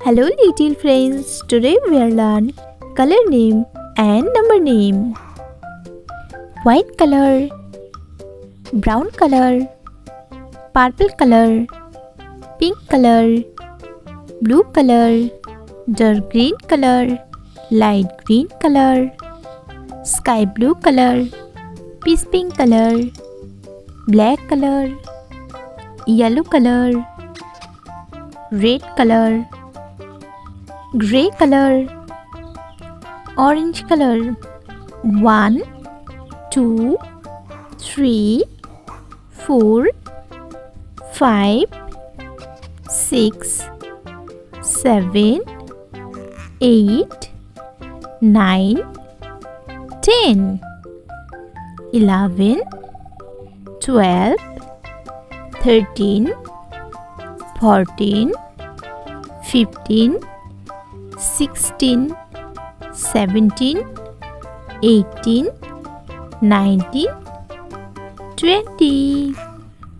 Hello little friends, today we are learn color name and number name. White color, brown color, purple color, pink color, blue color, dark green color, light green color, sky blue color, peach pink color, black color, yellow color, red color, grey color, orange color. 1, 2, 3, 4, 5, 6, 7, 8, 9, 10, 11, 12, 13, 14, 15, 16, 17, 18, 19, 20.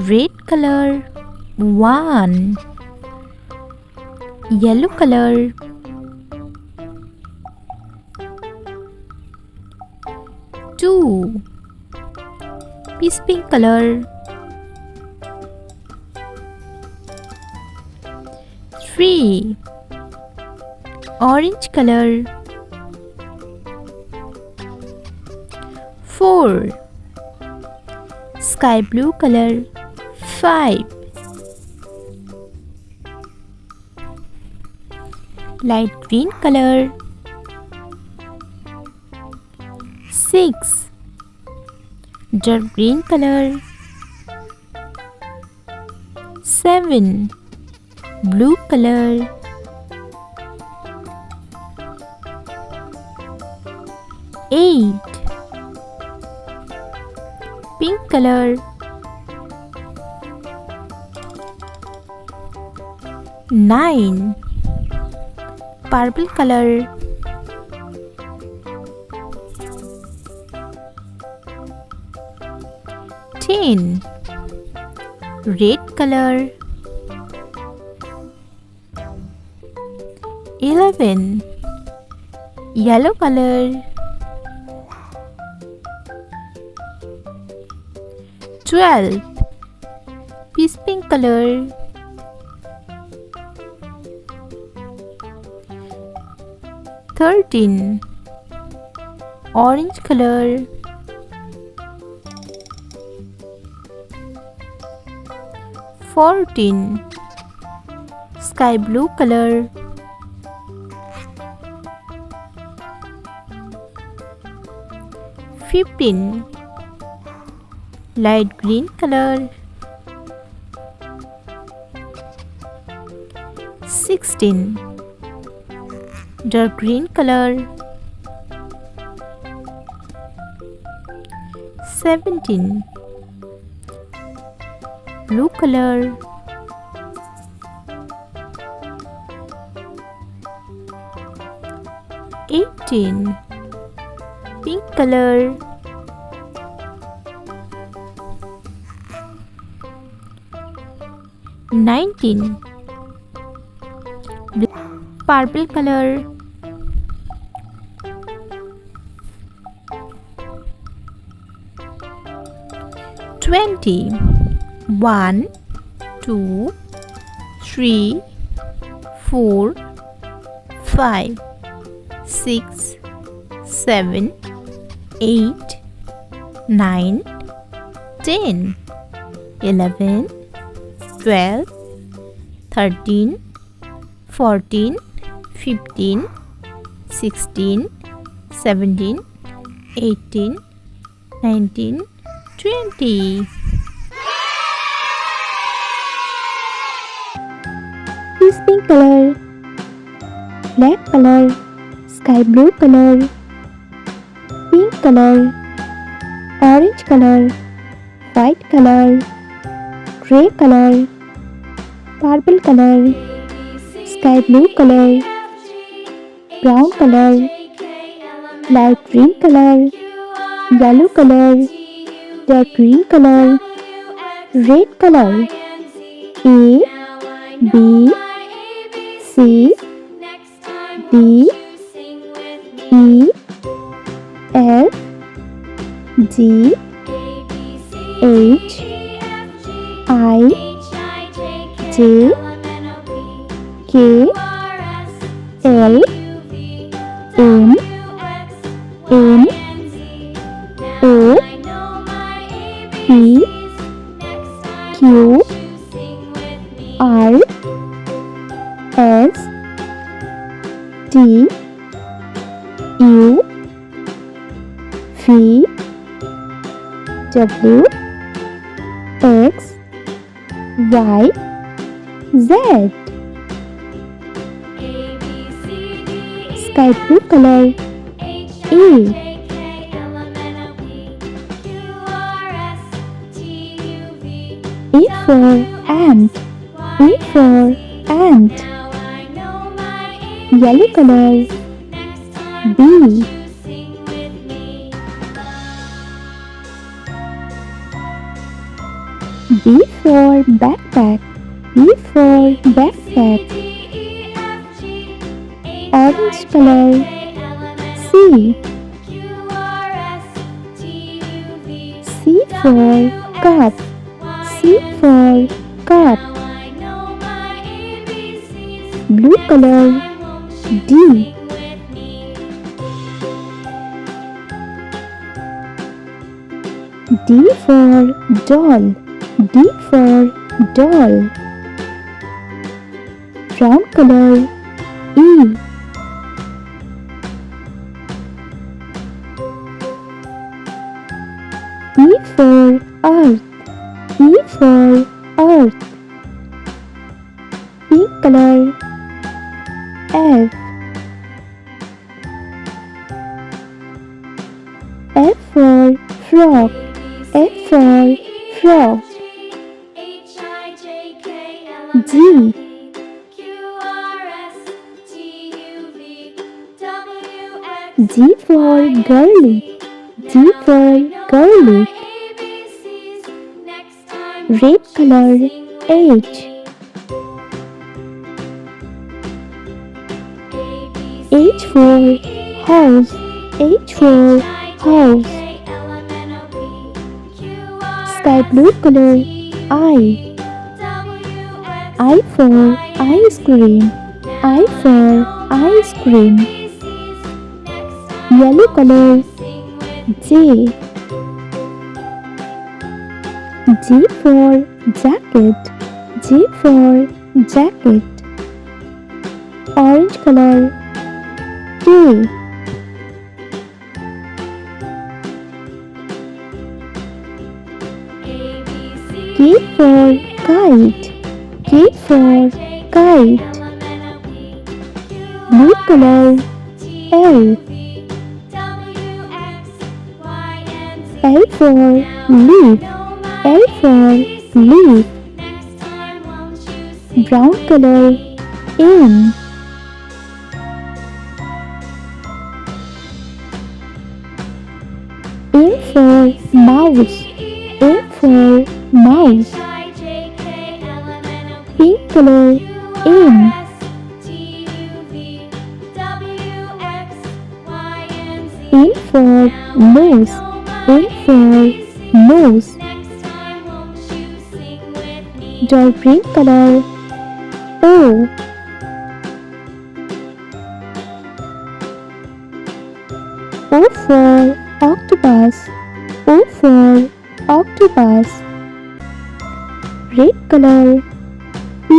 Red color 1, yellow color 2, peach pink color 3, orange color 4, sky blue color 5, light green color 6, dark green color 7, blue color 8, pink color 9, purple color 10, red color 11, yellow color 12, peach pink color 13, orange color 14, sky blue color 15, light green color 16, dark green color 17, blue color 18, pink color 19, purple color 20. 1, 2, 3, 4, 5, 6, 7, 8, 9, 10, 11, 12, 13, 14, 15, 16, 17, 18, 19, 20. Peach pink color, black color, sky blue color, pink color, orange color, white color, grey color, purple color, sky blue color, brown color, light green color, yellow color, dark green color, red color. A, B, C, D, E, F, G, H, I, J, K, L, M, N, O, P, Q, R, S, T, U, V, W, X, Y, Z. Sky blue color. A. A for ant. A for ant. Yellow color. B. B for backpack. B for backpack. Orange color. C. C for cup. C for cup. Blue color. D. D for doll. D for doll. Brown color. E. E for earth. E for earth. Pink color. F. F for frog. F for frog. G. G for girly. G for girly. Red color. H. H for house. H for house. Sky blue color. I. I for ice cream. I for ice cream. Yellow color. J. J for jacket. J for jacket. Orange color. K. K for kite. K for kite. Blue color. L. L for leaf. L for leaf. Brown color. M. M for mouse. M for mouse. Pink color. N. N for nose. N for nose. Dark green color. O. O for octopus. O for octopus. Red color. P.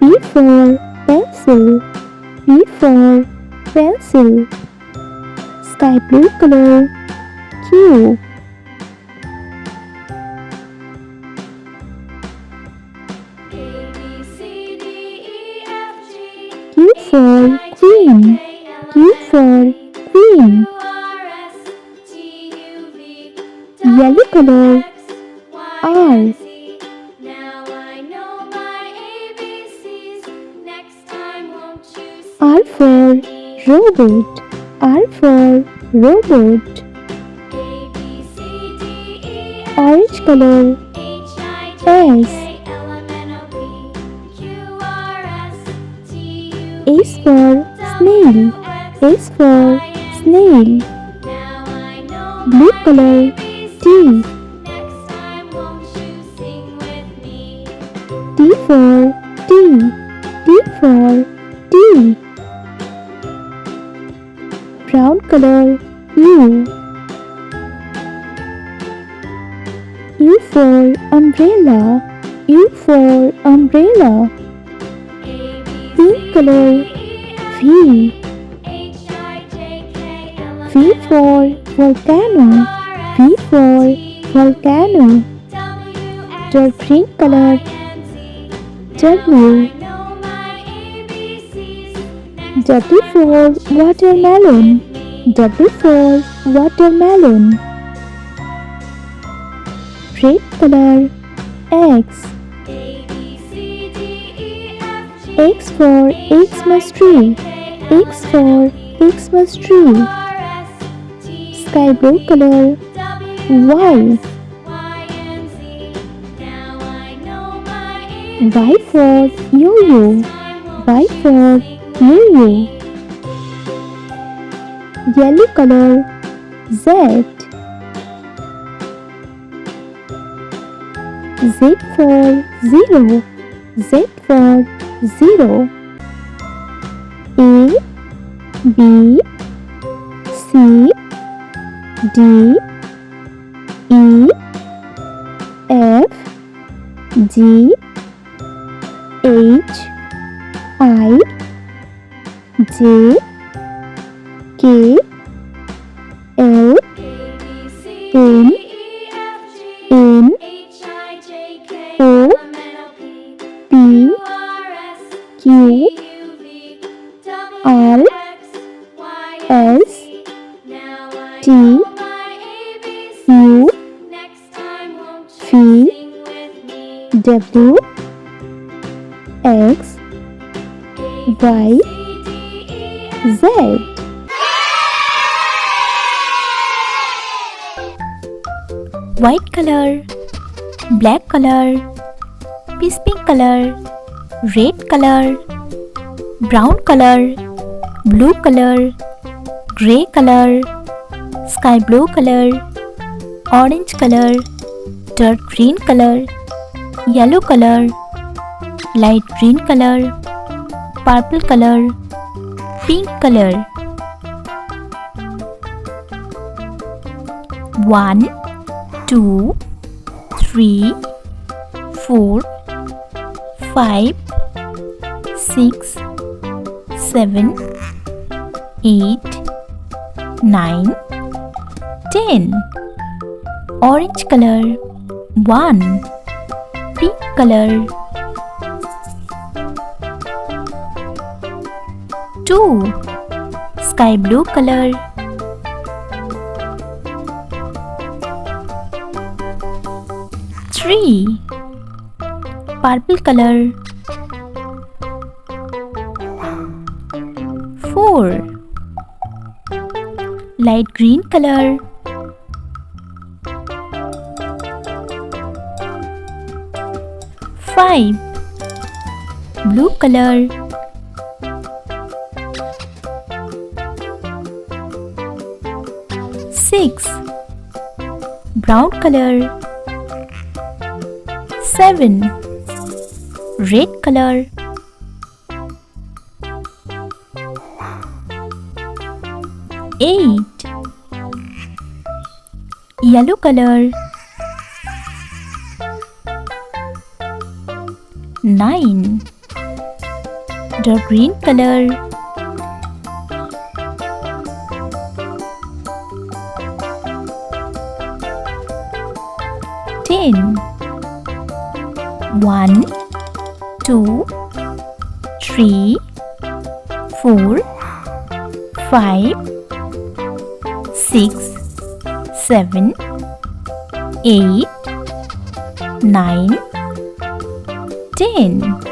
P for pencil. P for pencil. Sky blue color. Q. Q for queen. Q for queen. Yellow color. R. R for robot. R for robot. Orange color. S. S for snail. S for snail. Blue color T. T for tea. T for tea. Brown color U. U for umbrella. U for umbrella. Pink color V. V for volcano. V for volcano. Dark green color W. W for watermelon. W for watermelon. Red color X. X for Xmas tree. X for Xmas tree. Sky blue color Y. Y for yo-yo. Y for yo-yo. Yellow color Z. Z for zero. Z for zero. A, B, C, D, E, F, G, H, I, J, K, L, M, N, O, P, Q, R, S, T, U, V, W, X, Y, Z. White color, black color, peach pink color, red color, brown color, blue color, grey color, sky blue color, orange color, dark green color, yellow color, light green color, purple color, pink color. 1, 2, 3, 4, 5, 6, 7, 8, 9, 10. Orange color 1, pink color 2, sky blue color 3, purple color 4, light green color 5, blue color 6, brown color 7, red color 8, yellow color 9, dark green color 10. 1, 2, 3, 4, 5, 6, 7, 8, 9, 10.